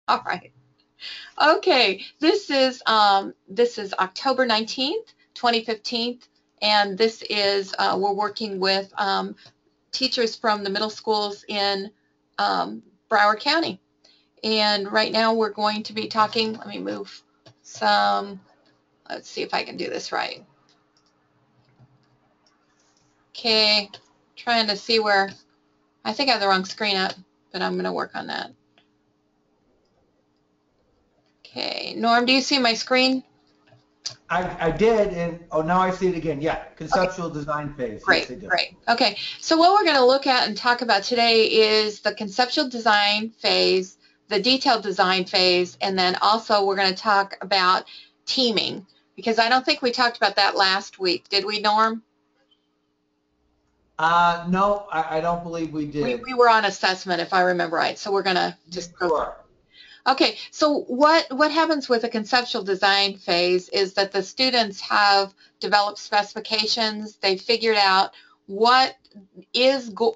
All right. Okay. This is October 19th, 2015, and this is we're working with teachers from the middle schools in Broward County. And right now we're going to be talking, let me move some, let's see if I can do this right. Okay, trying to see where, I think I have the wrong screen up, but I'm going to work on that. Okay, Norm, do you see my screen? I did, and oh, now I see it again. Yeah, Okay, conceptual design phase. Yes, great, I do. great. Okay, so what we're going to look at and talk about today is the conceptual design phase, the detailed design phase, and then also we're going to talk about teaming, because I don't think we talked about that last week. Did we, Norm? No, I don't believe we We, did. we were on assessment, if I remember right, so we're going to Yeah, just go you through. are. Okay, so what happens with the conceptual design phase is that the students have developed specifications. They figured out what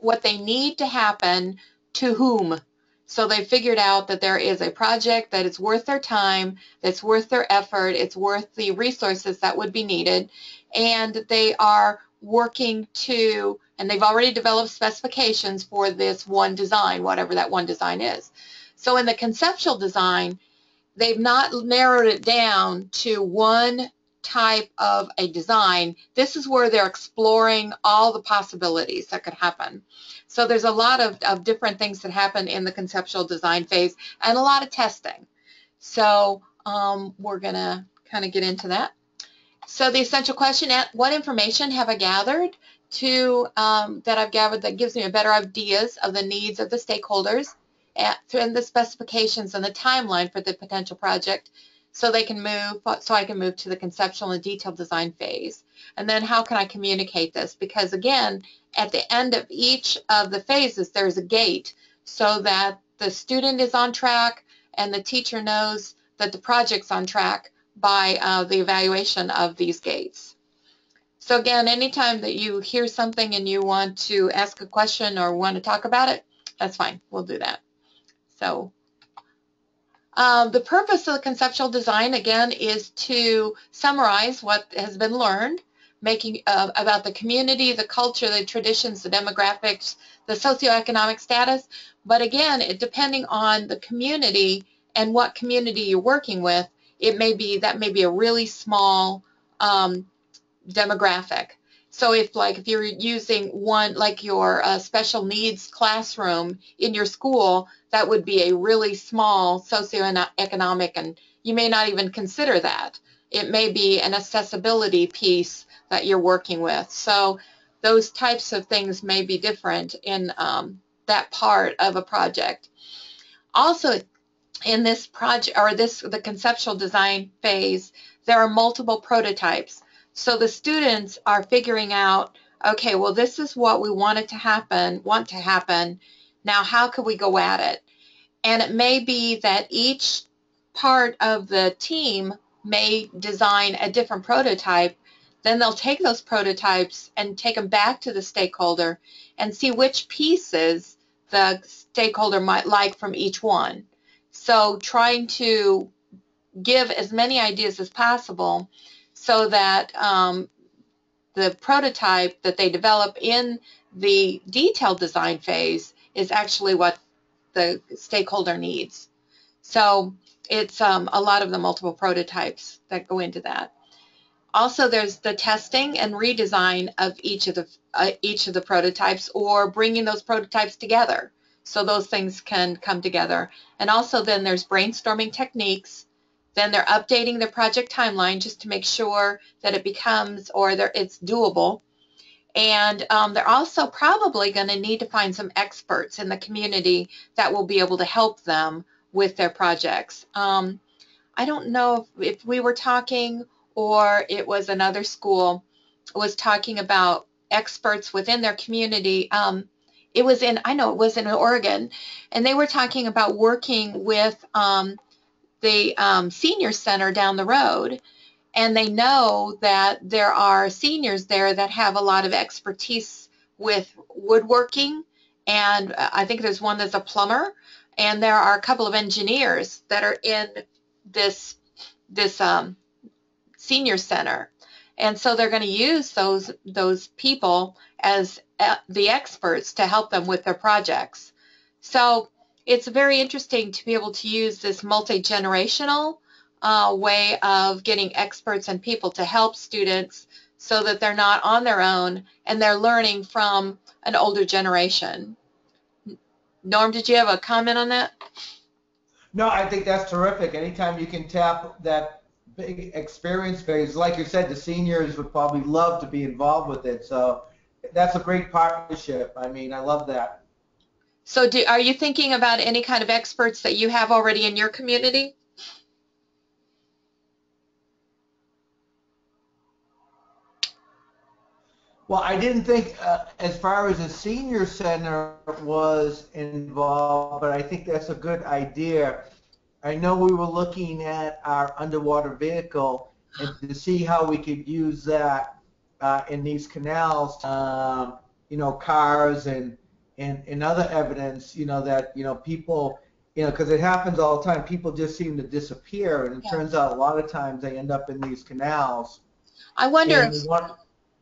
what they need to happen to whom. So they figured out that there is a project that is worth their time, that's worth their effort, it's worth the resources that would be needed, and they are working to, and they've already developed specifications for this one design, whatever that one design is. So in the conceptual design, they've not narrowed it down to one type of a design. This is where they're exploring all the possibilities that could happen. So there's a lot of different things that happen in the conceptual design phase and a lot of testing. So we're going to kind of get into that. So the essential question, what information have I gathered that I've gathered that gives me a better ideas of the needs of the stakeholders and the specifications and the timeline for the potential project so I can move to the conceptual and detailed design phase. And then how can I communicate this? Because again, at the end of each of the phases, there's a gate so that the student is on track and the teacher knows that the project's on track by the evaluation of these gates. So again, anytime that you hear something and you want to ask a question or want to talk about it, that's fine. We'll do that. So the purpose of the conceptual design, again, is to summarize what has been learned, making about the community, the culture, the traditions, the demographics, the socioeconomic status. But again, depending on the community and what community you're working with, that may be a really small demographic. So if you're using one like your special needs classroom in your school, that would be a really small socioeconomic, and you may not even consider that. It may be an accessibility piece that you're working with. So those types of things may be different in that part of a project. Also, in this project or the conceptual design phase, there are multiple prototypes. So the students are figuring out, okay, well, this is what we want to happen. Now, how could we go at it? And it may be that each part of the team may design a different prototype. Then they'll take those prototypes and take them back to the stakeholder and see which pieces the stakeholder might like from each one. So trying to give as many ideas as possible so that the prototype that they develop in the detailed design phase is actually what the stakeholder needs. So it's a lot of the multiple prototypes that go into that. Also, there's the testing and redesign of each of the prototypes, or bringing those prototypes together so those things can come together. And also then there's brainstorming techniques. Then they're updating their project timeline just to make sure that it becomes, or it's doable. And they're also probably going to need to find some experts in the community that will be able to help them with their projects. I don't know if we were talking or it was another school was talking about experts within their community. I know it was in Oregon, and they were talking about working with the senior center down the road, and they know that there are seniors there that have a lot of expertise with woodworking, and I think there's one that's a plumber, and there are a couple of engineers that are in this senior center, and so they're going to use those people as the experts to help them with their projects. So it's very interesting to be able to use this multi-generational way of getting experts and people to help students so that they're not on their own and they're learning from an older generation. Norm, did you have a comment on that? No, I think that's terrific. Anytime you can tap that big experience phase, like you said, the seniors would probably love to be involved with it. So that's a great partnership. I mean, I love that. So are you thinking about any kind of experts that you have already in your community? Well, I didn't think as far as a senior center was involved, but I think that's a good idea. I know we were looking at our underwater vehicle and to see how we could use that in these canals, you know, cars and other evidence, you know, that, you know, people, you know, because it happens all the time, people just seem to disappear, and it turns out a lot of times they end up in these canals. I wonder And we want,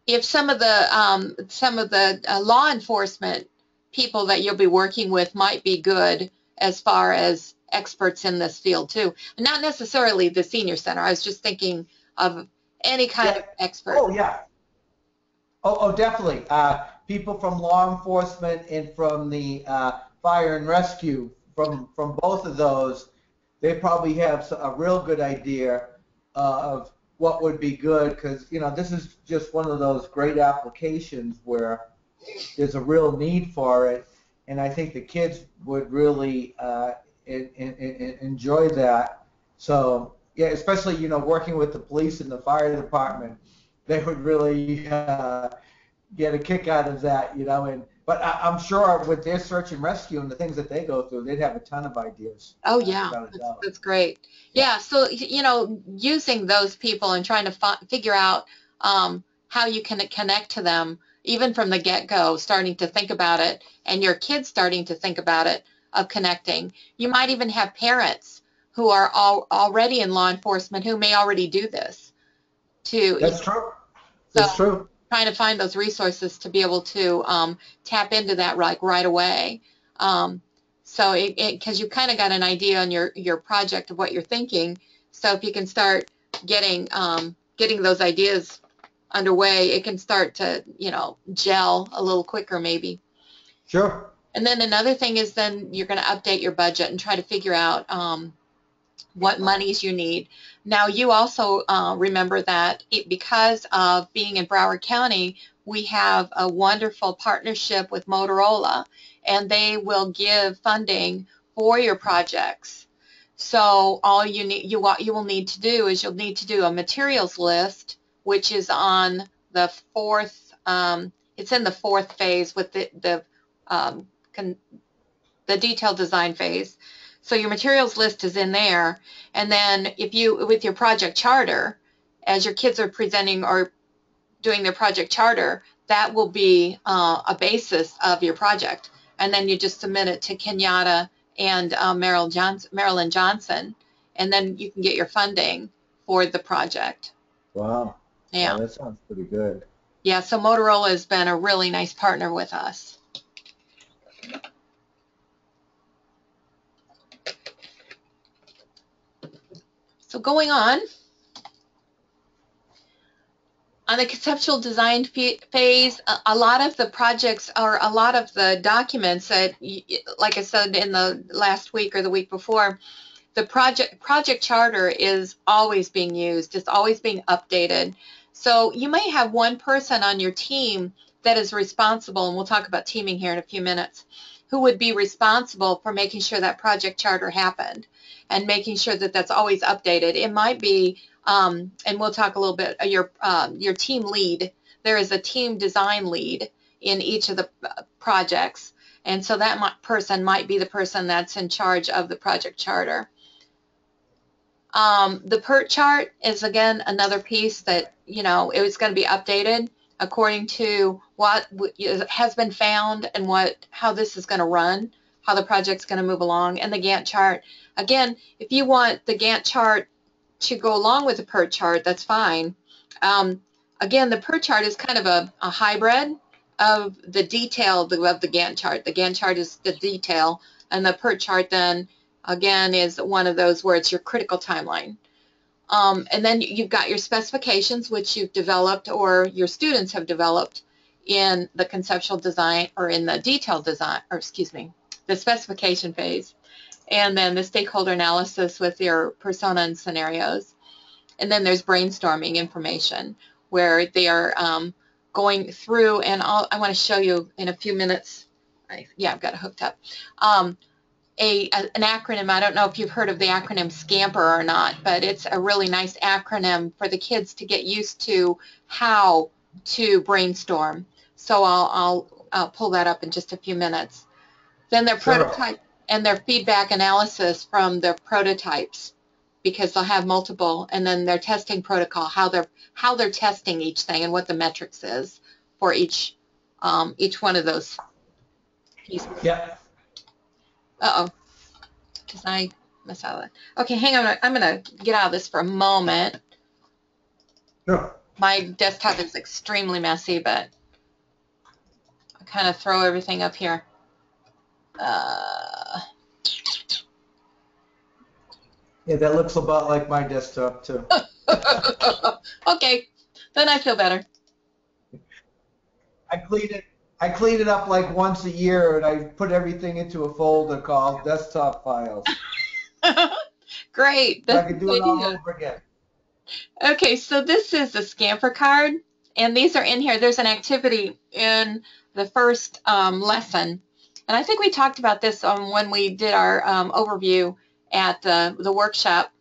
if some of the law enforcement people that you'll be working with might be good as far as experts in this field too. Not necessarily the senior center. I was just thinking of any kind yeah, of expert. oh yeah, oh definitely. People from law enforcement and from the fire and rescue, from both of those, they probably have a real good idea of what would be good, because you know this is just one of those great applications where there's a real need for it, and I think the kids would really enjoy that. So yeah, especially you know working with the police and the fire department, they would really get a kick out of that, you know. And but I'm sure with their search and rescue and the things that they go through, they'd have a ton of ideas. Oh yeah, Without a doubt. that's great. Yeah. Yeah, so you know, using those people and trying to figure out how you can connect to them, even from the get-go, starting to think about it, and your kids starting to think about it of connecting. You might even have parents who are already in law enforcement who may already do this too. That's true. So That's true. trying to find those resources to be able to tap into that right away. So because you kind of got an idea on your project of what you're thinking. So if you can start getting those ideas underway, it can start to, you know, gel a little quicker maybe. Sure. And then another thing is then you're going to update your budget and try to figure out what monies you need. Now, you also remember that because of being in Broward County, we have a wonderful partnership with Motorola, and they will give funding for your projects. So all what you will need to do is you'll need to do a materials list, which is on the fourth. It's in the fourth phase with the detailed design phase. So your materials list is in there, and then if you, with your project charter, as your kids are presenting or doing their project charter, that will be a basis of your project, and then you just submit it to Kenyatta and Marilyn Johnson, and then you can get your funding for the project. Wow. Yeah. Wow, that sounds pretty good. Yeah, so Motorola has been a really nice partner with us. So going on the conceptual design phase, a lot of the projects or a lot of the documents that, like I said in the last week or the week before, the project charter is always being used. It's always being updated. So you may have one person on your team that is responsible, and we'll talk about teaming here in a few minutes, who would be responsible for making sure that project charter happened and making sure that that's always updated. It might be, and we'll talk a little bit, your team lead. There is a team design lead in each of the projects, and so that person might be the person that's in charge of the project charter. The PERT chart is, again, another piece that, you know, it was going to be updated according to what has been found and how this is going to run, how the project's going to move along, and the Gantt chart. Again, if you want the Gantt chart to go along with the PERT chart, that's fine. Again, the PERT chart is kind of a hybrid of the detail of the Gantt chart. The Gantt chart is the detail, and the PERT chart then, again, is one of those where it's your critical timeline. And then you've got your specifications, which you've developed or your students have developed in the conceptual design or in the detailed design, or excuse me, the specification phase. And then the stakeholder analysis with your persona and scenarios. And then there's brainstorming information where they are going through, and I want to show you in a few minutes. Yeah, I've got it hooked up. An acronym. I don't know if you've heard of the acronym SCAMPER or not, but it's a really nice acronym for the kids to get used to how to brainstorm. So I'll pull that up in just a few minutes. Then their prototype and their feedback analysis from their prototypes, because they'll have multiple, and then their testing protocol, how they're testing each thing and what the metrics is for each one of those pieces. Yeah. Uh-oh. Did I mess out of that? Okay, hang on. I'm going to get out of this for a moment. Sure. My desktop is extremely messy, but I'll kind of throw everything up here. Yeah, that looks about like my desktop, too. Okay, then I feel better. I clean it up like once a year, and I put everything into a folder called desktop files. Great. So I can do it all over again. Okay, so this is the Scamper card, and these are in here. There's an activity in the first lesson, and I think we talked about this when we did our overview at the workshop.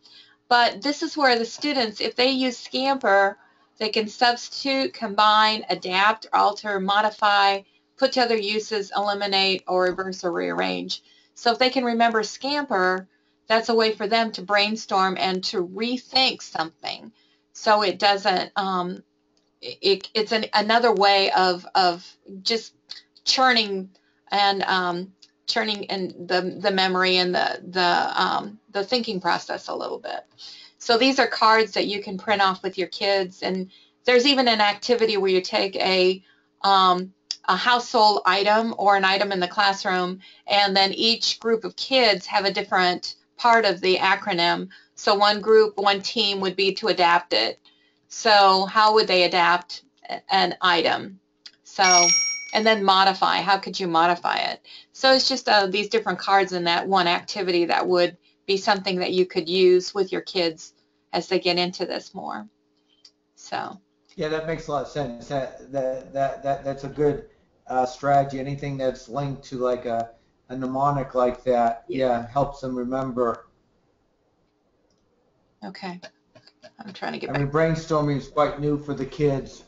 But this is where the students, if they use Scamper, they can substitute, combine, adapt, alter, modify, put to other uses, eliminate, or reverse or rearrange. So if they can remember Scamper, that's a way for them to brainstorm and to rethink something. So it doesn't, it's another way of just churning and the memory and the thinking process a little bit. So these are cards that you can print off with your kids, and there's even an activity where you take a household item or an item in the classroom, and then each group of kids have a different part of the acronym. So one group, one team would be to adapt it. So how would they adapt an item? So, and then modify. How could you modify it? So it's just these different cards in that one activity that would be something that you could use with your kids as they get into this more. So. Yeah, that makes a lot of sense. That's a good strategy. Anything that's linked to like a mnemonic like that, yeah, helps them remember. Okay. I'm trying to get I back. mean, brainstorming is quite new for the kids,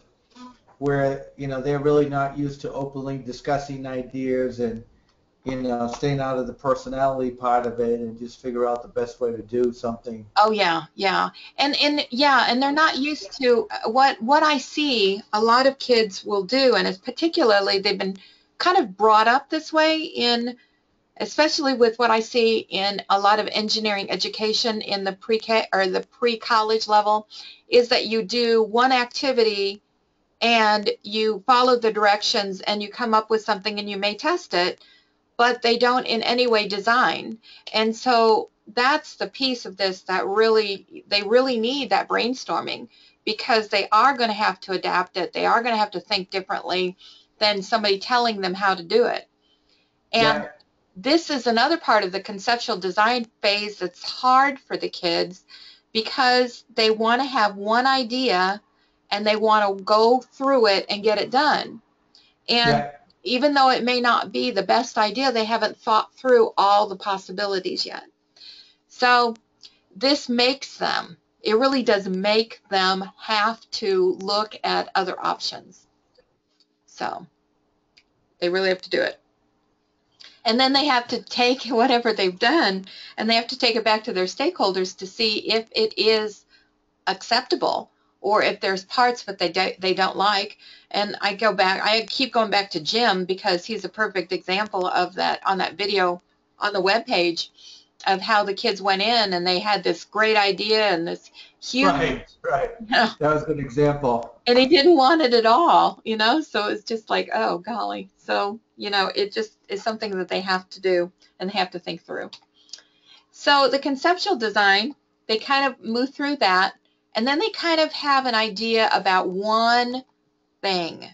where they're really not used to openly discussing ideas and staying out of the personality part of it and just figure out the best way to do something. Oh yeah, yeah, and they're not used to what I see. A lot of kids will do, and it's particularly they've been kind of brought up this way especially with what I see in a lot of engineering education in the pre-K or the pre-college level, is that you do one activity and you follow the directions and you come up with something and you may test it, but they don't in any way design. And so that's the piece of this that they really need that brainstorming, because they are going to have to adapt it. They are going to have to think differently than somebody telling them how to do it. And this is another part of the conceptual design phase that's hard for the kids, because they want to have one idea and they want to go through it and get it done. And even though it may not be the best idea, they haven't thought through all the possibilities yet. So this makes them, it really does make them have to look at other options. So they really have to do it. And then they have to take whatever they've done and they have to take it back to their stakeholders to see if it is acceptable, or if there's parts that they don't like. And I keep going back to Jim, because he's a perfect example of that on that video on the web page of how the kids went in and they had this great idea and this huge, Right. That was a good example. and he didn't want it at all, so it's just like, oh golly. So, it just is something that they have to do and they have to think through. So the conceptual design, they kind of move through that, and then they kind of have an idea about one thing.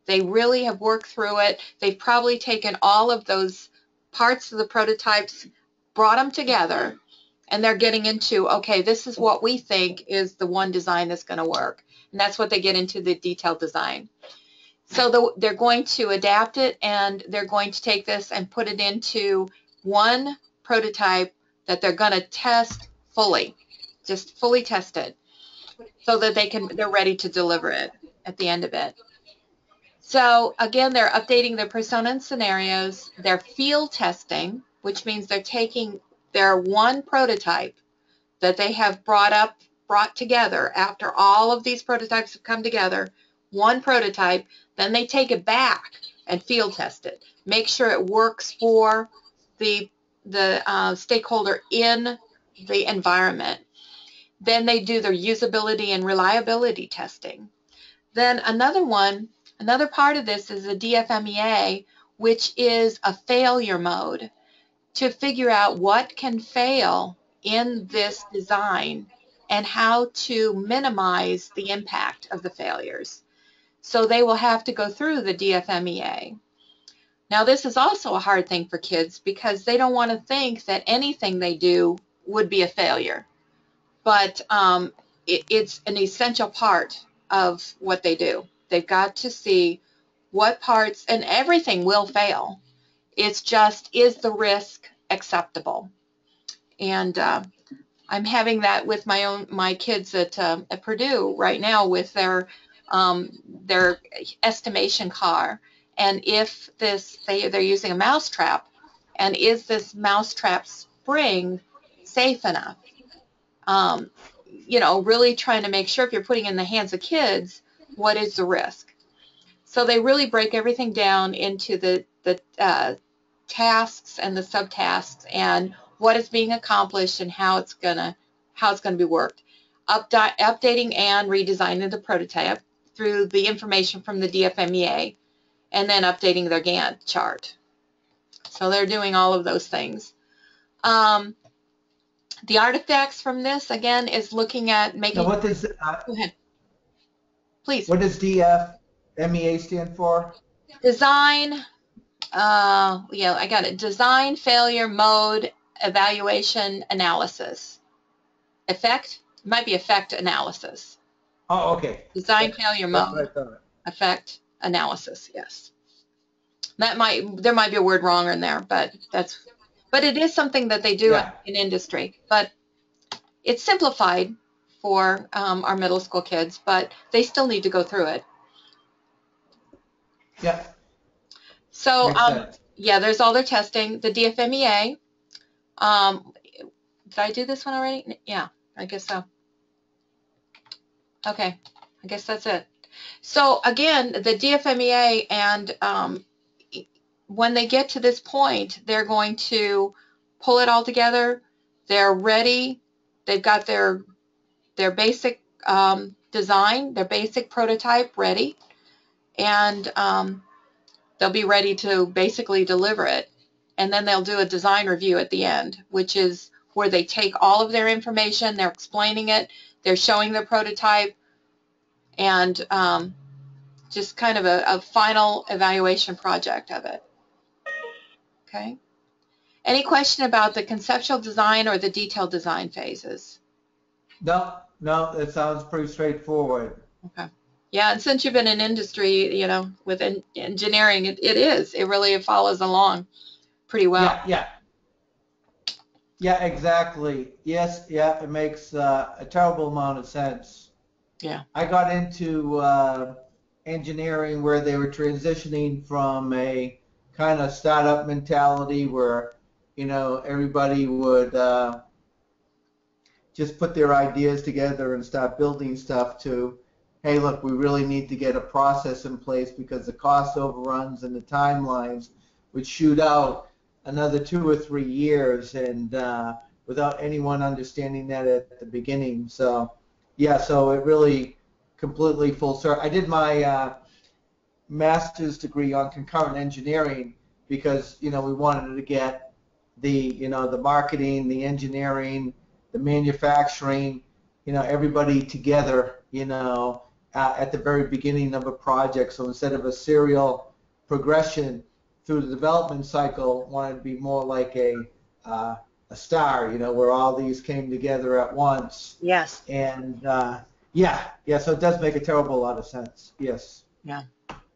They really have worked through it. They've probably taken all of those parts of the prototypes, brought them together, and they're getting into, okay, this is what we think is the one design that's going to work. And that's what they get into the detailed design. So they're going to adapt it, and they're going to take this and put it into one prototype that they're going to test fully, just fully test it, so that they're ready to deliver it at the end of it. So again, they're updating their persona and scenarios. They're field testing, which means they're taking their one prototype that they have brought together after all of these prototypes have come together, one prototype, then they take it back and field test it. Make sure it works for the stakeholder in the environment. Then they do their usability and reliability testing. Then another part of this is a DFMEA, which is a failure mode, to figure out what can fail in this design and how to minimize the impact of the failures. So they will have to go through the DFMEA. Now this is also a hard thing for kids because they don't want to think that anything they do would be a failure. But it's an essential part of what they do. They've got to see what parts, and everything will fail. It's just, is the risk acceptable? And I'm having that with my kids at Purdue right now with their estimation car. And if they're using a mousetrap, and is this mousetrap spring safe enough? Really trying to make sure, if you're putting it in the hands of kids, what is the risk? So they really break everything down into the tasks and the subtasks and what is being accomplished and how it's gonna be worked. Updating and redesigning the prototype through the information from the DFMEA, and then updating their Gantt chart. So they're doing all of those things. The artifacts from this, again, is looking at making... Now what does, go ahead. Please. What does DFMEA stand for? Design, yeah, I got it. Design, failure, mode, evaluation, analysis. Effect? It might be effect analysis. Oh, okay. Design, failure, mode, effect, analysis, yes. There might be a word wrong in there, but it is something that they do in industry. But it's simplified for our middle school kids, but they still need to go through it. Yeah. So, yeah, there's all their testing. The DFMEA, did I do this one already? Yeah, I guess so. Okay, I guess that's it. So, again, the DFMEA, and when they get to this point, they're going to pull it all together. They're ready. They've got their basic design, their basic prototype ready, and they'll be ready to basically deliver it. And then they'll do a design review at the end, which is where they take all of their information, they're explaining it, they're showing their prototype, and just kind of a final evaluation project of it. Okay. Any question about the conceptual design or the detailed design phases? No, it sounds pretty straightforward. Okay. Yeah, and since you've been in industry, with engineering, it really follows along pretty well. Yeah, exactly. Yes, yeah, it makes a terrible amount of sense. Yeah. I got into engineering where they were transitioning from a kind of startup mentality where, everybody would just put their ideas together and start building stuff, to, hey, look, we really need to get a process in place because the cost overruns and the timelines would shoot out. another 2 or 3 years, and without anyone understanding that at the beginning. So, yeah, so it really completely full circle. I did my master's degree on concurrent engineering because, we wanted to get the marketing, the engineering, the manufacturing, everybody together, at the very beginning of a project. So instead of a serial progression through the development cycle, wanted to be more like a star, where all these came together at once. Yes. And yeah, so it does make a terrible lot of sense. Yes. Yeah.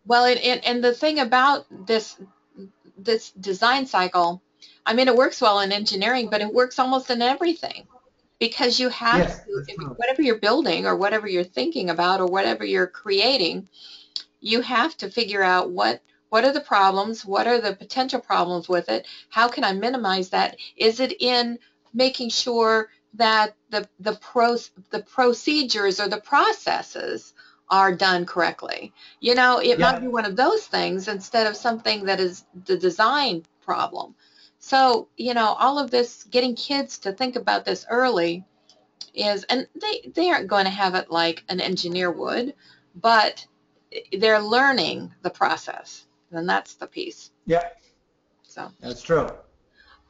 Well, and the thing about this design cycle, I mean, it works well in engineering, but it works almost in everything because you have Yes, to, that's true. whatever you're building or whatever you're thinking about or whatever you're creating, you have to figure out what are the problems, what are the potential problems with it, how can I minimize that? Is it in making sure that the procedures or the processes are done correctly? It might Yeah. be one of those things instead of something that is the design problem. So, all of this, getting kids to think about this early is, and they aren't going to have it like an engineer would, but they're learning the process, and that's the piece. Yeah, So, that's true.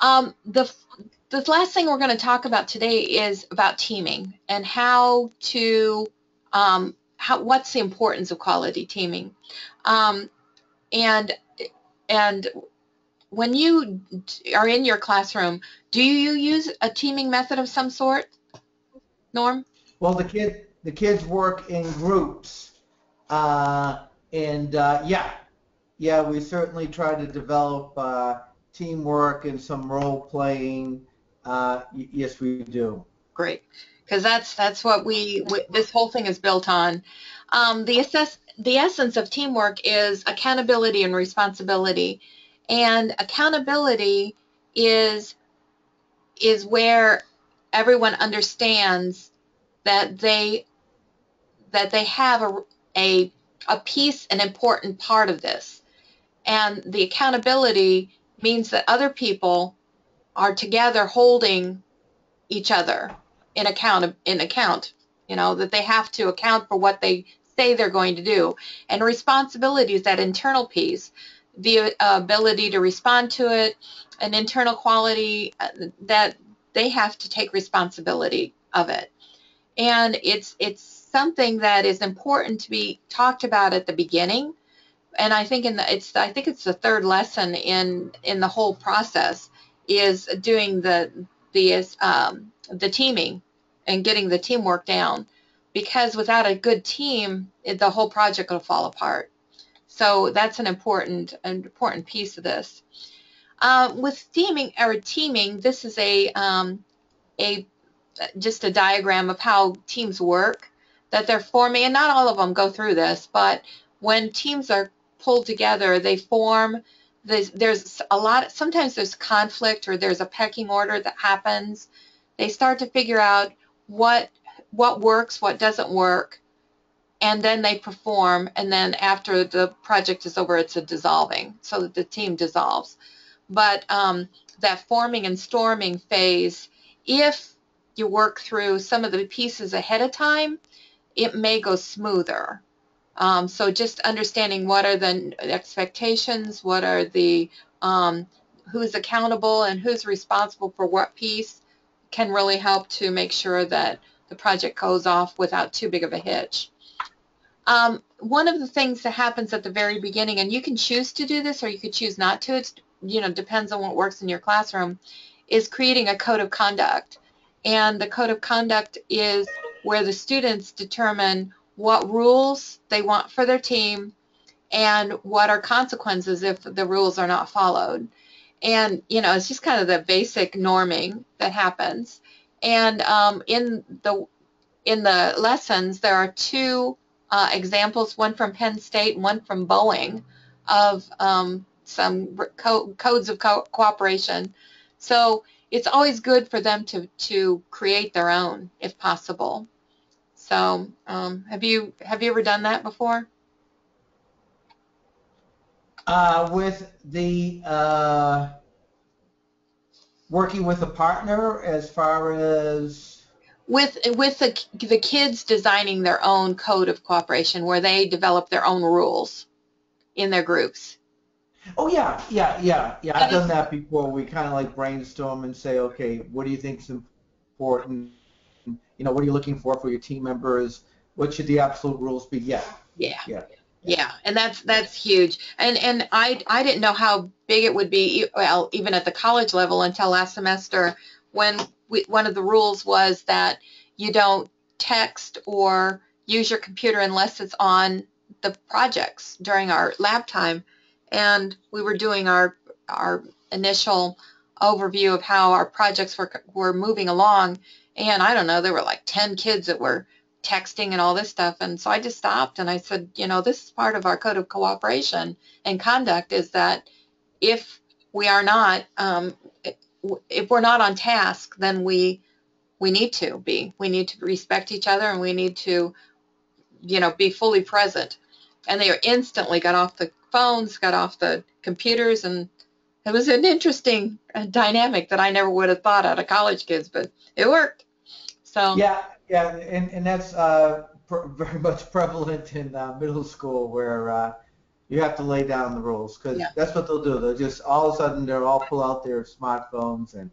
the last thing we're going to talk about today is about teaming and how to what's the importance of quality teaming, um, and and when you are in your classroom, do you use a teaming method of some sort, Norm? Well, the kids work in groups, and yeah, we certainly try to develop teamwork and some role playing. Yes, we do. Great, because that's what this whole thing is built on. The essence of teamwork is accountability and responsibility, and accountability is where everyone understands that they have a a piece, an important part of this, and the accountability means that other people are together holding each other in account, that they have to account for what they say they're going to do. And responsibility is that internal piece, the ability to respond to it, an internal quality that they have to take responsibility of it. And it's something that is important to be talked about at the beginning. And I think it's the third lesson in the whole process is doing the teaming and getting the teamwork down, because without a good team, the whole project will fall apart. So that's an important piece of this. With teaming, this is a just a diagram of how teams work that they're forming, and not all of them go through this, but when teams are pulled together, they form. There's a lot. Sometimes there's conflict or there's a pecking order that happens. They start to figure out what works, what doesn't work, and then they perform. And then after the project is over, it's a dissolving, so that the team dissolves. But that forming and storming phase, if you work through some of the pieces ahead of time, it may go smoother. So just understanding what are the expectations, what are the who's accountable and who's responsible for what piece can really help to make sure that the project goes off without too big of a hitch. One of the things that happens at the very beginning, and you can choose to do this or you could choose not to, it depends on what works in your classroom, is creating a code of conduct. And the code of conduct is where the students determine what rules they want for their team and what are consequences if the rules are not followed. And, it's just kind of the basic norming that happens. And in the lessons, there are two examples, one from Penn State and one from Boeing, of some codes of cooperation. So it's always good for them to create their own, if possible. So have you ever done that before? With the working with a partner as far as? With the kids designing their own code of cooperation where they develop their own rules in their groups. Oh yeah. I've And done that before. We kind of like brainstorm and say, okay, what do you think is important? What are you looking for your team members? What should the absolute rules be? Yeah, yeah, yeah, yeah. yeah, and that's huge. And I didn't know how big it would be, well, even at the college level until last semester when one of the rules was that you don't text or use your computer unless it's on the projects during our lab time. And we were doing our initial overview of how our projects were moving along, and I don't know, there were like 10 kids that were texting and all this stuff. And so I just stopped and I said, this is part of our code of cooperation and conduct, is that if we are not, if we're not on task, then we need to be. We need to respect each other, and we need to, be fully present. And they instantly got off the phones, got off the computers, and it was an interesting dynamic that I never would have thought out of college kids, but it worked. So Yeah, and that's very much prevalent in middle school where you have to lay down the rules because yeah. that's what they'll do. They'll just all of a sudden they'll all pull out their smartphones and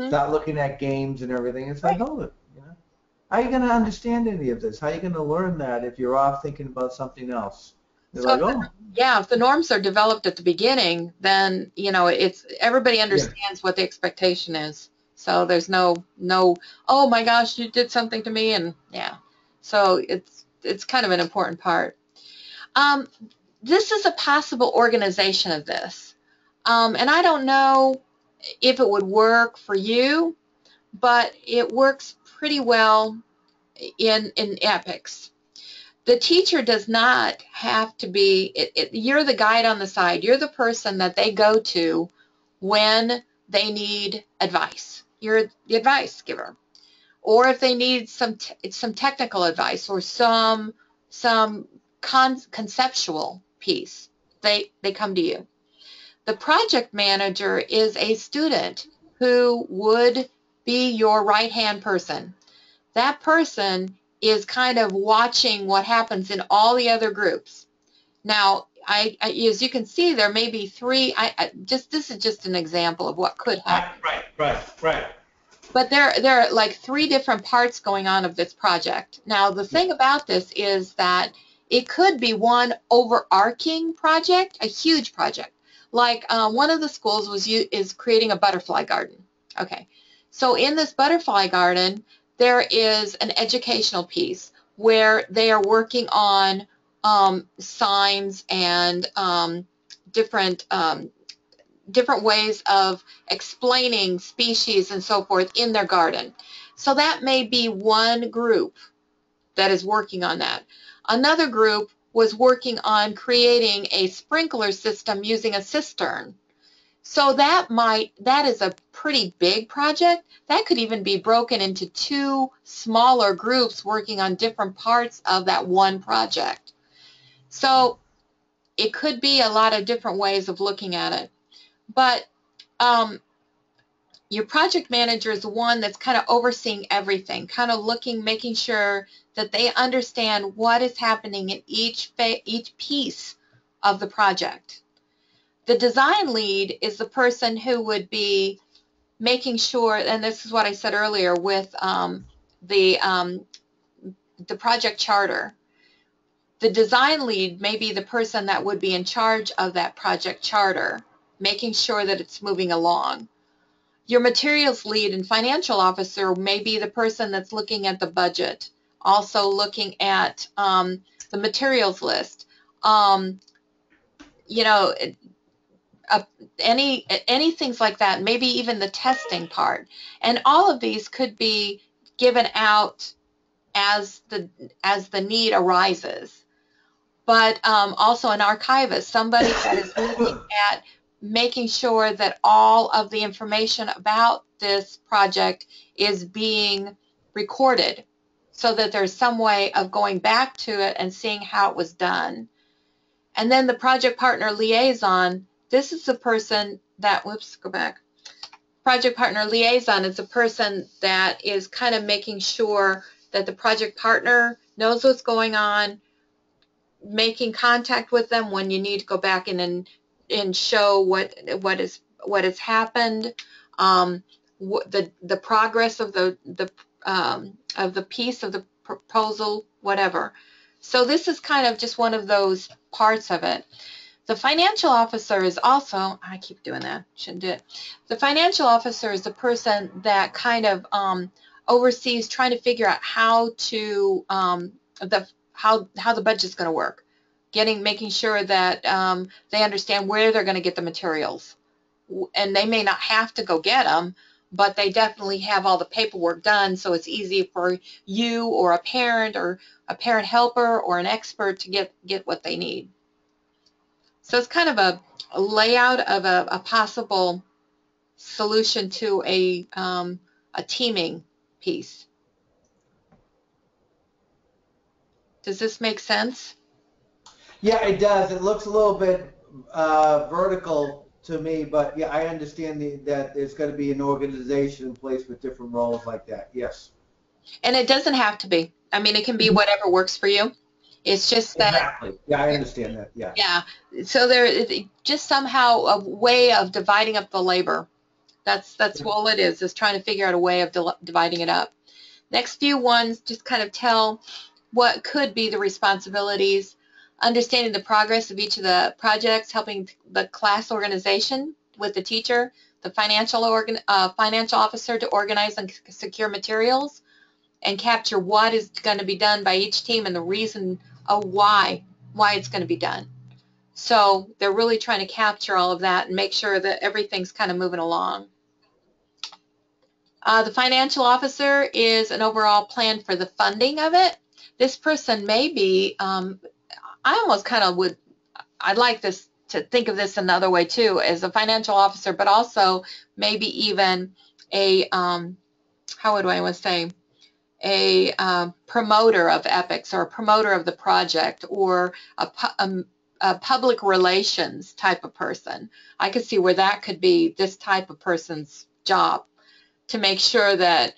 start looking at games and everything. It's like, hold it, how are you going to understand any of this? How are you going to learn that if you're off thinking about something else? They're like, oh. Yeah, if the norms are developed at the beginning, then it's everybody understands what the expectation is. So there's no, oh my gosh, you did something to me, and yeah. So it's kind of an important part. This is a possible organization of this, and I don't know if it would work for you, but it works pretty well in epics. The teacher does not have to be, you're the guide on the side. You're the person that they go to when they need advice. You're the advice giver. Or if they need some technical advice or some conceptual piece, they come to you. The project manager is a student who would be your right-hand person. That person is kind of watching what happens in all the other groups. Now, as you can see, there may be three. This is just an example of what could happen. Right. But there are like three different parts going on of this project. Now, the thing about this is that it could be one overarching project, a huge project. Like one of the schools is creating a butterfly garden. Okay, so in this butterfly garden, there is an educational piece where they are working on signs and different ways of explaining species and so forth in their garden. So that may be one group that is working on that. Another group was working on creating a sprinkler system using a cistern. So that is a pretty big project. That could even be broken into two smaller groups working on different parts of that one project. So it could be a lot of different ways of looking at it. But your project manager is the one that's kind of overseeing everything, kind of making sure that they understand what is happening in each piece of the project. The design lead is the person who would be making sure, and this is what I said earlier with the project charter. The design lead may be the person that would be in charge of that project charter, making sure that it's moving along. Your materials lead and financial officer may be the person that's looking at the budget, also looking at the materials list. Any things like that, maybe even the testing part. And all of these could be given out as the need arises. But also an archivist, somebody that is looking at making sure that all of the information about this project is being recorded so that there's some way of going back to it and seeing how it was done. And then the project partner liaison, this is the person that, go back. Project partner liaison is a person that is kind of making sure that the project partner knows what's going on, making contact with them when you need to go back in and show what has happened, the progress of the piece of the proposal, whatever. So this is kind of just one of those parts of it. The financial officer is also, I keep doing that, shouldn't do it. The financial officer is the person that kind of oversees trying to figure out how to how the budget's going to work, making sure that they understand where they're going to get the materials, and they may not have to go get them, but they definitely have all the paperwork done, so it's easy for you or a parent helper or an expert to get what they need. So it's kind of a layout of a possible solution to a teaming piece. Does this make sense? Yeah, it does. It looks a little bit vertical to me, but yeah, I understand that there's got to be an organization in place with different roles like that. Yes. And it doesn't have to be. I mean, it can be whatever works for you. It's just that. Exactly. Yeah, I understand that. Yeah. Yeah. So there is just somehow a way of dividing up the labor. That's all it is trying to figure out a way of dividing it up. Next few ones just kind of tell what could be the responsibilities, understanding the progress of each of the projects, helping the class organization with the teacher, the financial officer to organize and secure materials, and capture what is going to be done by each team and the reason of why it's going to be done. So they're really trying to capture all of that and make sure that everything's kind of moving along. The financial officer is an overall plan for the funding of it. This person may be, I almost kind of I'd like this to think of this another way too, as a financial officer, but also maybe even a, how do I want to say, a promoter of EPICS or a promoter of the project, or a public relations type of person. I could see where that could be this type of person's job, to make sure that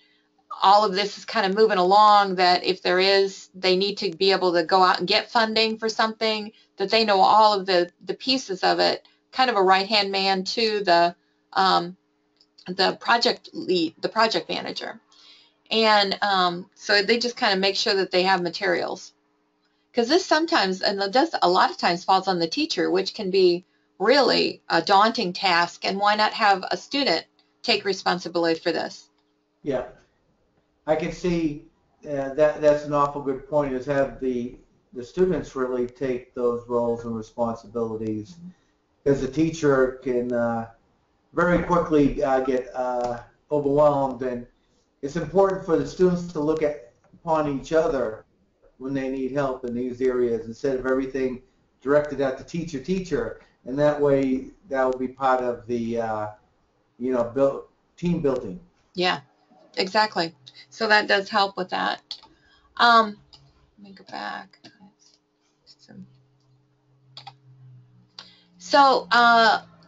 all of this is kind of moving along, that if they need to be able to go out and get funding for something, that they know all of the pieces of it, kind of a right-hand man to the project lead, the project manager. And so they just kind of make sure that they have materials. Because this sometimes, and it does a lot of times, falls on the teacher, which can be really a daunting task. And why not have a student take responsibility for this? Yeah. I can see that's an awful good point, is have the students really take those roles and responsibilities, because the teacher can very quickly get overwhelmed, and it's important for the students to look upon each other when they need help in these areas, instead of everything directed at the teacher, and that way that will be part of the team building. Yeah, exactly. So that does help with that. Let me go back. So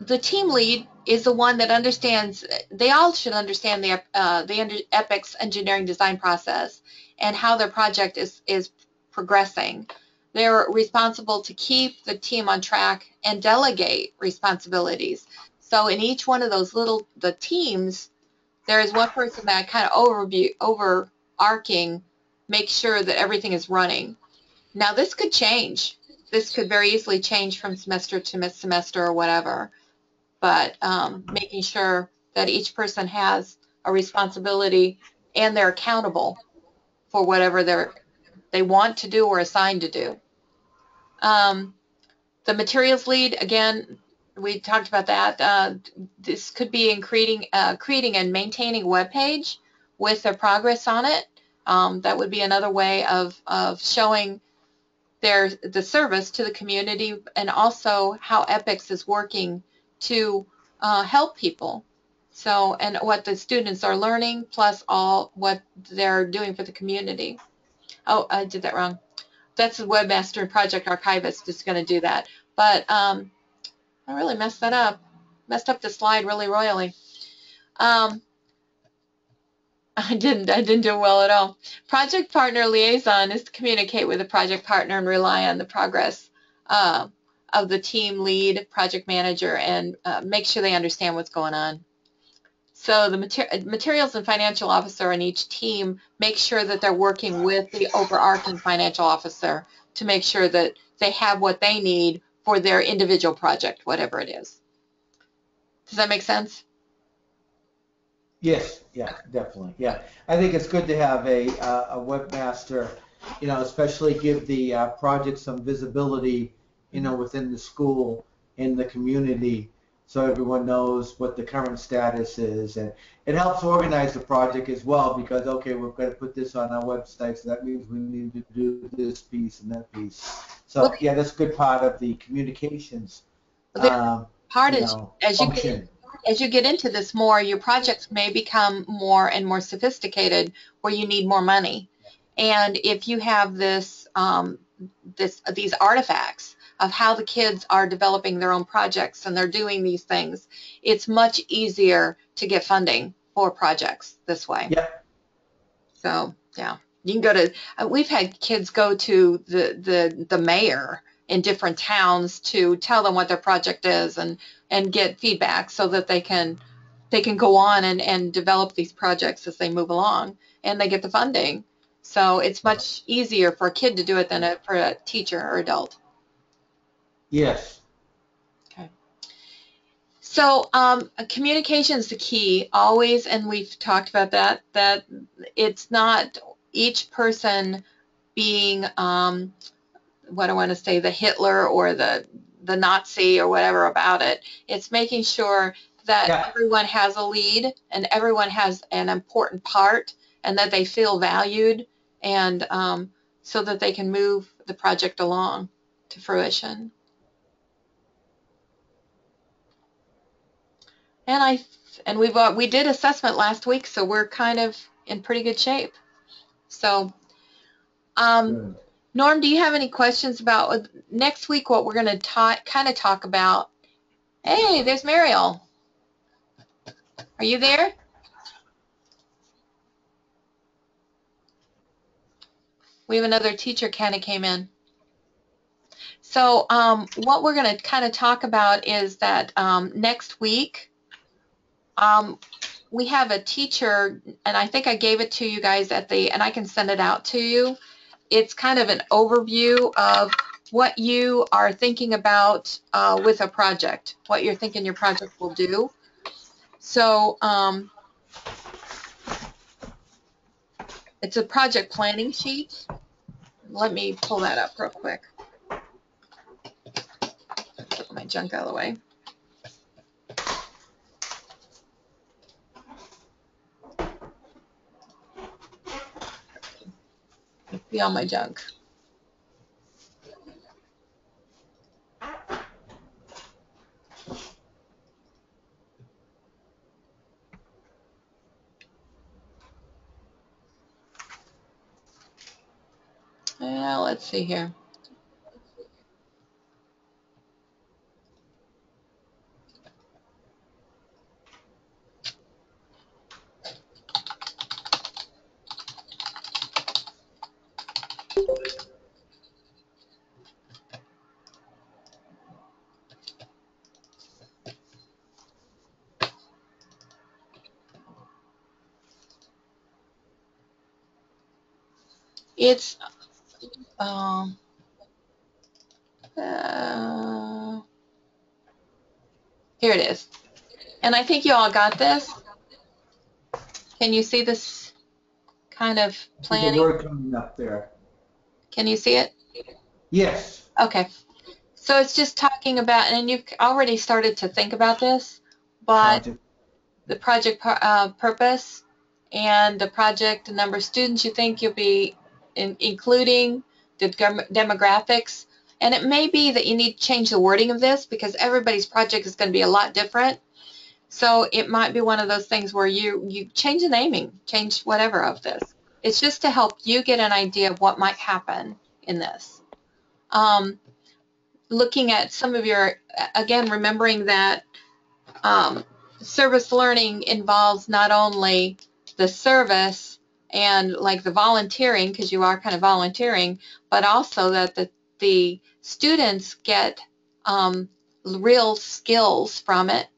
the team lead is the one that understands. They all should understand the EPICS engineering design process and how their project is progressing. They're responsible to keep the team on track and delegate responsibilities. So in each one of those the teams, there is one person that kind of overarching, makes sure that everything is running. Now this could change. This could very easily change from semester to semester or whatever, but making sure that each person has a responsibility and they're accountable for whatever they want to do or assigned to do. The materials lead, again, we talked about that. This could be in creating and maintaining a web page with their progress on it. That would be another way of showing the service to the community, and also how EPICS is working to help people. So, and what the students are learning, plus all what they're doing for the community. Oh, I did that wrong. That's the webmaster and project archivist is going to do that. But I really messed that up. Messed up the slide really royally. Um, I didn't do well at all. Project partner liaison is to communicate with the project partner and rely on the progress uh, of the team lead, project manager, and make sure they understand what's going on. So the materials and financial officer in each team make sure that they're working with the overarching financial officer to make sure that they have what they need for their individual project, whatever it is. Does that make sense? Yes, yeah, definitely. Yeah, I think it's good to have a webmaster, especially give the project some visibility, within the school, in the community, so everyone knows what the current status is, and it helps organize the project as well because okay, we've got to put this on our website, so that means we need to do this piece and that piece. Well, So yeah, that's a good part of the communications, the part is function. as you get into this more, your projects may become more and more sophisticated where you need more money. And if you have these artifacts of how the kids are developing their own projects and they're doing these things, it's much easier to get funding for projects this way. Yep. So yeah, you can go to. We've had kids go to the mayor in different towns to tell them what their project is and get feedback so that they can go on and develop these projects as they move along and they get the funding. So it's much easier for a kid to do it than for a teacher or adult. Yes. Okay. So communication is the key always, and we've talked about that it's not each person being what I want to say, the Hitler or the Nazi or whatever about it. It's making sure that everyone has a lead and everyone has an important part and that they feel valued and so that they can move the project along to fruition. And we did assessment last week, so we're kind of in pretty good shape. So Norm, do you have any questions about next week what we're going to kind of talk about? Hey, there's Mariel. Are you there? We have another teacher kind of came in. So what we're going to kind of talk about is that next week we have a teacher, and I think I gave it to you guys and I can send it out to you. It's kind of an overview of what you are thinking about with a project, what you're thinking your project will do. So it's a project planning sheet. Let me pull that up real quick. Get my junk out of the way. Be on my junk. Let's see here. It's here it is. And I think you all got this. Can you see this kind of planning? The word coming up there. Can you see it? Yes. Okay. So it's just talking about, and you've already started to think about this, but the project purpose and the project, the number of students you think you'll be including, the demographics, and it may be that you need to change the wording of this because everybody's project is going to be a lot different. So it might be one of those things where you change the naming, change whatever of this. It's just to help you get an idea of what might happen in this. Looking at some of your, again, remembering that service learning involves not only the service and like the volunteering, because you are kind of volunteering, but also that the students get real skills from it,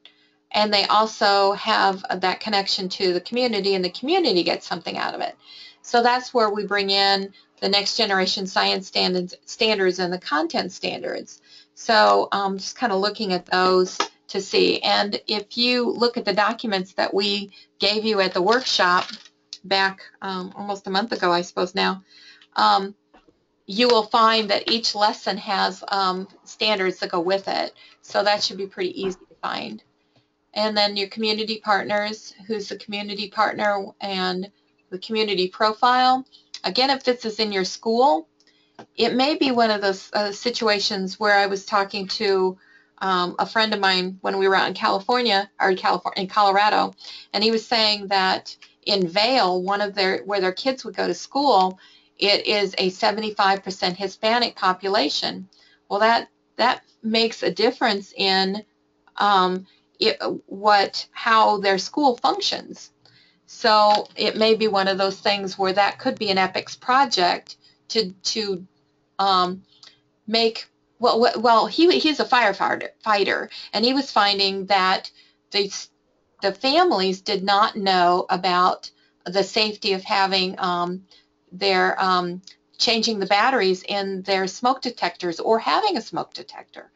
and they also have that connection to the community, and the community gets something out of it. So that's where we bring in the next generation science standards and the content standards. So just kind of looking at those to see. And if you look at the documents that we gave you at the workshop back almost a month ago, I suppose now, you will find that each lesson has standards that go with it. So that should be pretty easy to find. And then your community partners, who's the community partner, and the community profile. Again, if this is in your school, it may be one of those situations where I was talking to a friend of mine when we were out in California, or in Colorado, and he was saying that in Vail, where their kids would go to school, it is a 75% Hispanic population. Well, that makes a difference in how their school functions. So it may be one of those things where that could be an EPICS project to make, he's a firefighter, and he was finding that the families did not know about the safety of having their changing the batteries in their smoke detectors or having a smoke detector.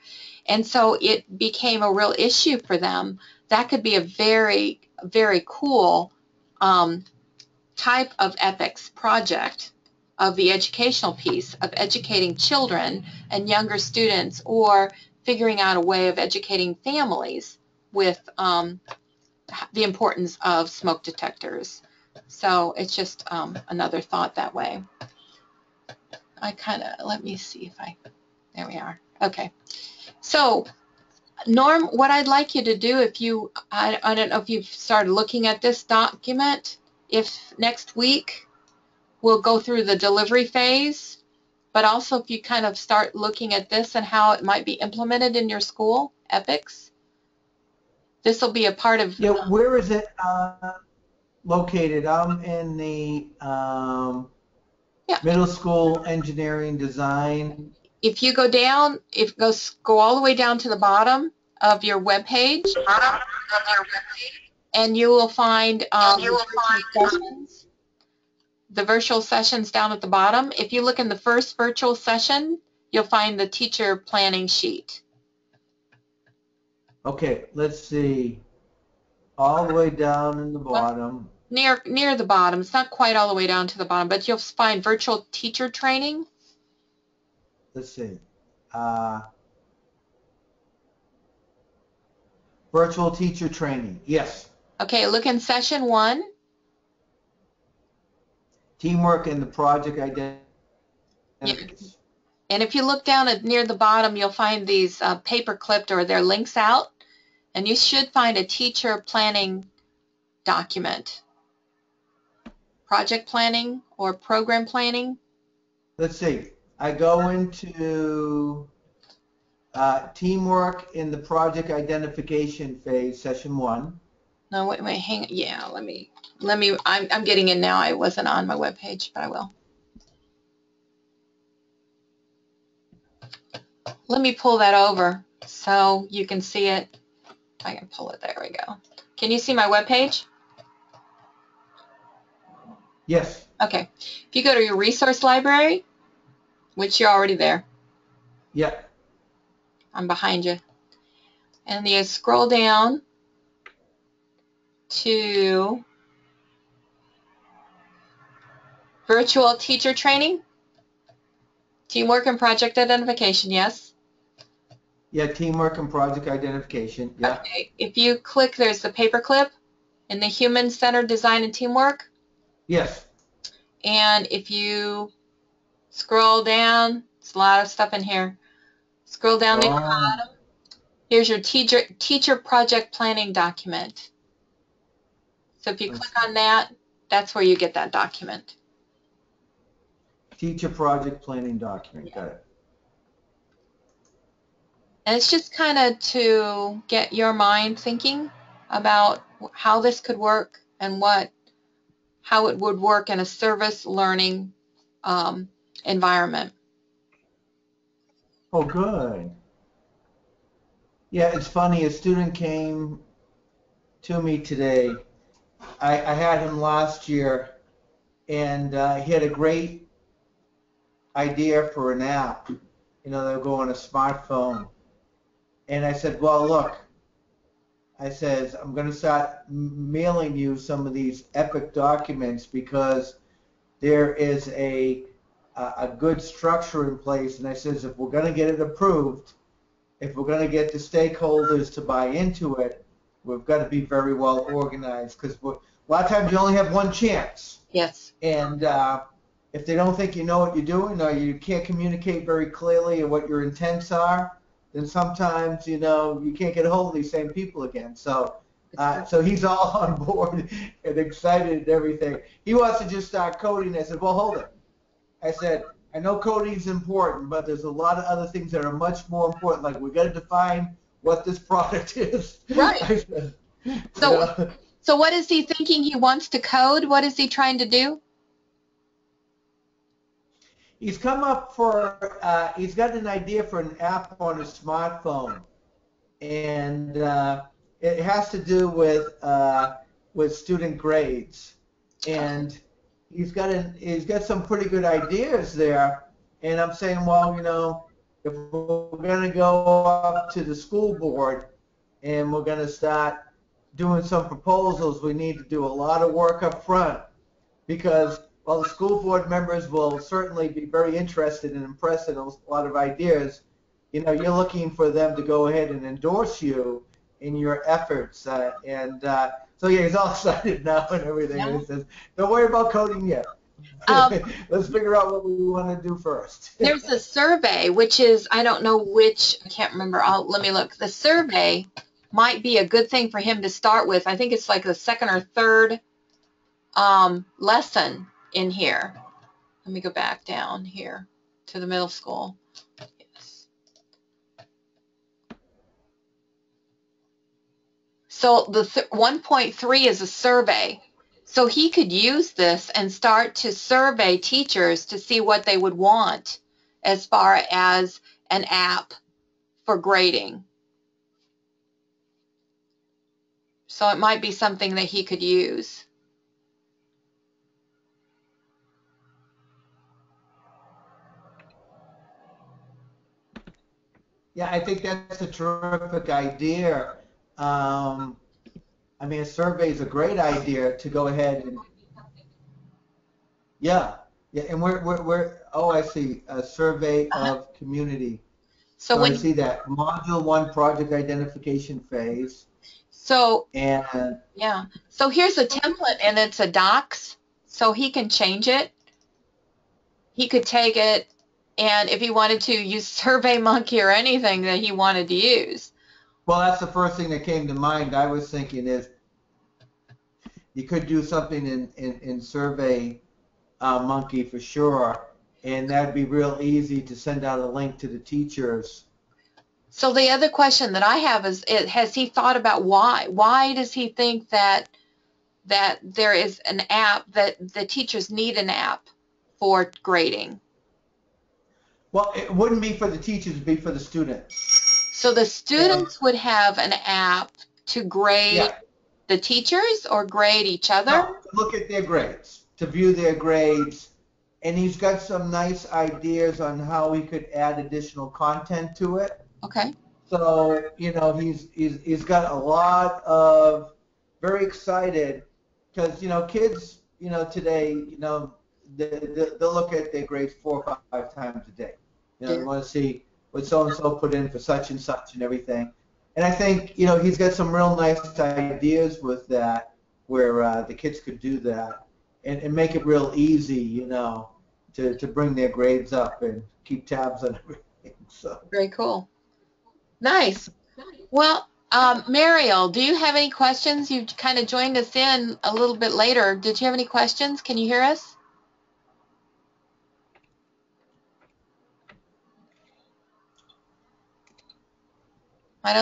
And so it became a real issue for them. That could be a very, very cool type of EPICS project, of the educational piece of educating children and younger students, or figuring out a way of educating families with the importance of smoke detectors. So it's just another thought that way. Let me see if there we are. Okay. So Norm, what I'd like you to do, I don't know if you've started looking at this document, if next week we'll go through the delivery phase, but also if you kind of start looking at this and how it might be implemented in your school, EPICS. This will be a part of... Yeah, where is it located? I'm in the middle school engineering design. If you go down, go all the way down to the bottom of your web page, and you will find the virtual sessions down at the bottom. If you look in the first virtual session, you'll find the teacher planning sheet. Okay, let's see. All the way down in the bottom. Near the bottom. It's not quite all the way down to the bottom, but you'll find virtual teacher training. Let's see. Virtual teacher training. Yes. Okay, look in session 1. Teamwork and the project identification. Yeah. And if you look down near the bottom, you'll find these paper clipped, or they're links out, and you should find a teacher planning document. Project planning or program planning. Let's see. I go into teamwork in the project identification phase, session 1. No, wait, hang on. Yeah, let me, I'm getting in now. I wasn't on my web page, but I will. Let me pull that over so you can see it. I can pull it. There we go. Can you see my web page? Yes. Okay. If you go to your resource library, which you're already there. Yep. I'm behind you. And you scroll down to virtual teacher training, teamwork and project identification, yes? Yeah, teamwork and project identification, yeah. Okay. If you click, there's the paperclip in the human-centered design and teamwork. Yes. And if you scroll down, there's a lot of stuff in here. Scroll down to the bottom. Here's your teacher project planning document. So if you click on that, that's where you get that document. Teacher project planning document, Yeah. got it. And it's just kind of to get your mind thinking about how this could work and how it would work in a service learning environment. Oh, good. Yeah, it's funny. A student came to me today. I had him last year, and he had a great idea for an app. They'll go on a smartphone. And I said, well, look, I says, I'm going to start mailing you some of these epic documents because there is a good structure in place. And I says, if we're going to get it approved, if we're going to get the stakeholders to buy into it, we've got to be very well organized because a lot of times you only have one chance. Yes. And if they don't think you know what you're doing or you can't communicate very clearly what your intents are, then sometimes, you can't get a hold of these same people again. So he's all on board and excited and everything. He wants to just start coding. I said, well, hold it. I said, I know coding is important, but there's a lot of other things that are much more important. Like, we got to define what this product is. Right. I said, So what is he thinking he wants to code? What is he trying to do? He's come up he's got an idea for an app on his smartphone. And it has to do with student grades. And he's got some pretty good ideas there. And I'm saying, well, if we're going to go up to the school board and we're going to start doing some proposals, we need to do a lot of work up front because while the school board members will certainly be very interested and impressed in a lot of ideas, you're looking for them to go ahead and endorse you in your efforts. So yeah, he's all excited now and everything. Yeah. And he says, don't worry about coding yet. Let's figure out what we want to do first. There's a survey, which is, I don't know which, I can't remember. Let me look. The survey might be a good thing for him to start with. I think it's like the second or third lesson in here. Let me go back down here to the middle school. Yes. So the 1.3 is a survey. So he could use this and start to survey teachers to see what they would want as far as an app for grading. So it might be something that he could use. Yeah, I think that's a terrific idea. A survey is a great idea to go ahead and yeah, and we're I see a survey of community. So I see that module 1 project identification phase. So and yeah, so here's a template and it's a docs, so he can change it. He could take it, and if he wanted to use SurveyMonkey or anything that he wanted to use. Well, that's the first thing that came to mind. I was thinking is you could do something in SurveyMonkey for sure, and that'd be real easy to send out a link to the teachers. So the other question that I have is, has he thought about why? Why does he think that there is an app, that the teachers need an app for grading? Well, it wouldn't be for the teachers, it'd be for the students. So the students would have an app to grade the teachers or grade each other? No, to look at their grades, to view their grades. And he's got some nice ideas on how he could add additional content to it. Okay. So, he's got a lot of, very excited, because, kids, today, they'll look at their grades 4 or 5 times a day. They want to see what so-and-so put in for such and such and everything. And I think, he's got some real nice ideas with that, where the kids could do that and make it real easy, to bring their grades up and keep tabs on everything. So. Very cool. Nice. Well, Mariel, do you have any questions? You kind of joined us in a little bit later. Did you have any questions? Can you hear us? I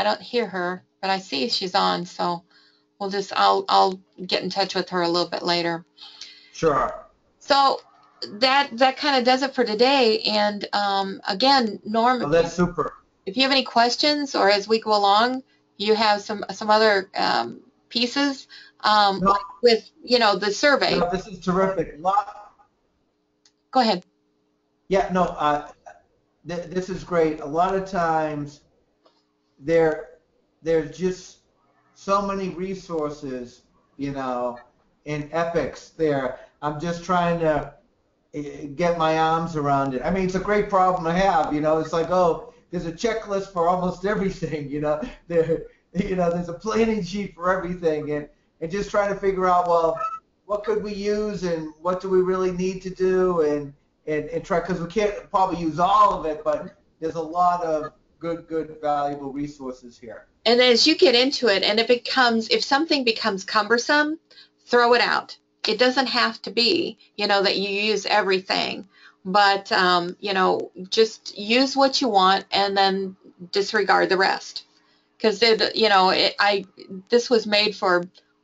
don't hear her, but I see she's on, so I'll get in touch with her a little bit later. Sure. So that kind of does it for today. And again, Norm, Oh, that's super. if you have any questions or as we go along, you have some other pieces No, like with the survey. no, this is terrific. Go ahead. Yeah, no, this is great. A lot of times there there's just so many resources, in epics there. I'm just trying to get my arms around it. I mean, it's a great problem to have, It's like, oh, there's a checklist for almost everything, There, there's a planning sheet for everything, and just trying to figure out, well, what could we use and what do we really need to do, and try, because we can't probably use all of it, but there's a lot of good, valuable resources here. And as you get into it, and if something becomes cumbersome, throw it out. It doesn't have to be, that you use everything, but just use what you want and then disregard the rest. Because this was made for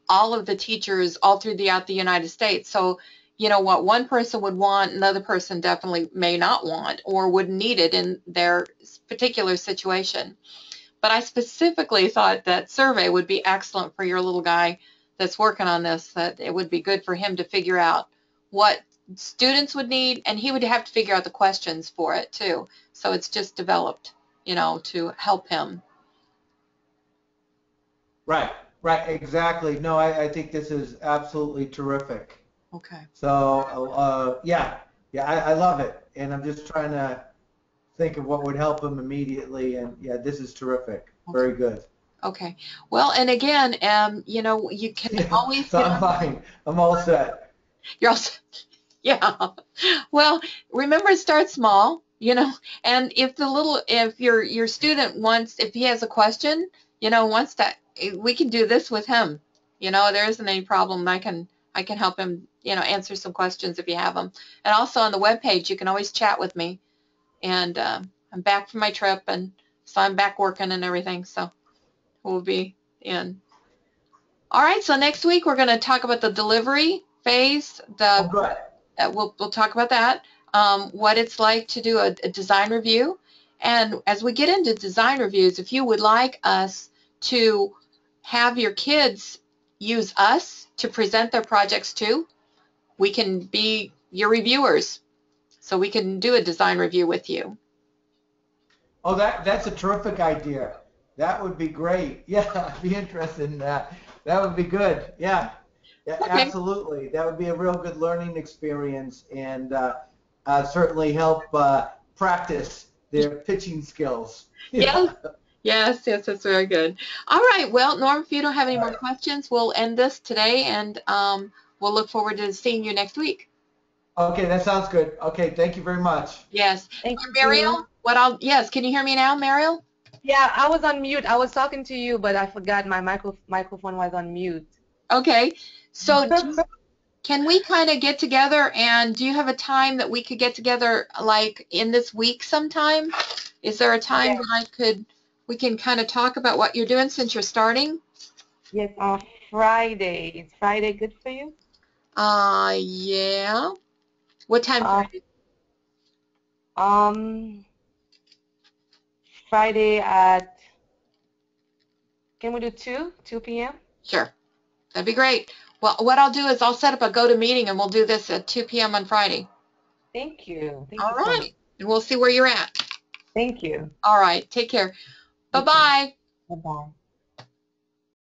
all of the teachers all throughout the United States. So, what one person would want, another person definitely may not want or wouldn't need it in their particular situation. But I specifically thought that survey would be excellent for your little guy that's working on this, that it would be good for him to figure out what students would need, and he would have to figure out the questions for it too. So it's just developed, to help him. Right, exactly. No, I think this is absolutely terrific. Okay. So, yeah, I love it, and I'm just trying to think of what would help him immediately, and yeah, this is terrific. Very good. Okay. Well, and again, you can always So I'm fine. I'm all set. You're all set. Yeah. Well, remember, start small, and if your student if he has a question, wants to, we can do this with him. There isn't any problem. I can help him, answer some questions if you have them. And also on the webpage, you can always chat with me. And I'm back from my trip, and so I'm back working and everything. So we'll be in. All right. So next week we're going to talk about the delivery phase. Oh, good. We'll talk about that. What it's like to do a design review. And as we get into design reviews, if you would like us to have your kids use us to present their projects to, we can be your reviewers. So we can do a design review with you. Oh, that's a terrific idea. That would be great. Yeah, I'd be interested in that. That would be good. Yeah, Okay. absolutely. That would be a real good learning experience, and certainly help practice their pitching skills. Yes. Yes, that's very good. All right. Well, Norm, if you don't have any more questions, we'll end this today, and we'll look forward to seeing you next week. Okay, that sounds good. Okay, thank you very much. Yes. Thank Mariel, you. yes, can you hear me now, Mariel? Yeah, I was on mute. I was talking to you, but I forgot my microphone was on mute. Okay. So can we kind of get together, and do you have a time that we could get together, like in this week sometime? Is there a time that we can kind of talk about what you're doing since you're starting? Yes, on Friday. Is Friday good for you? Yeah. What time Friday? Friday at, can we do 2 p.m.? Sure. That'd be great. Well, what I'll do is I'll set up a go-to-meeting, and we'll do this at 2 p.m. on Friday. Thank you. Thank All you so right. much. And we'll see where you're at. Thank you. All right. Take care. Bye-bye. Bye-bye.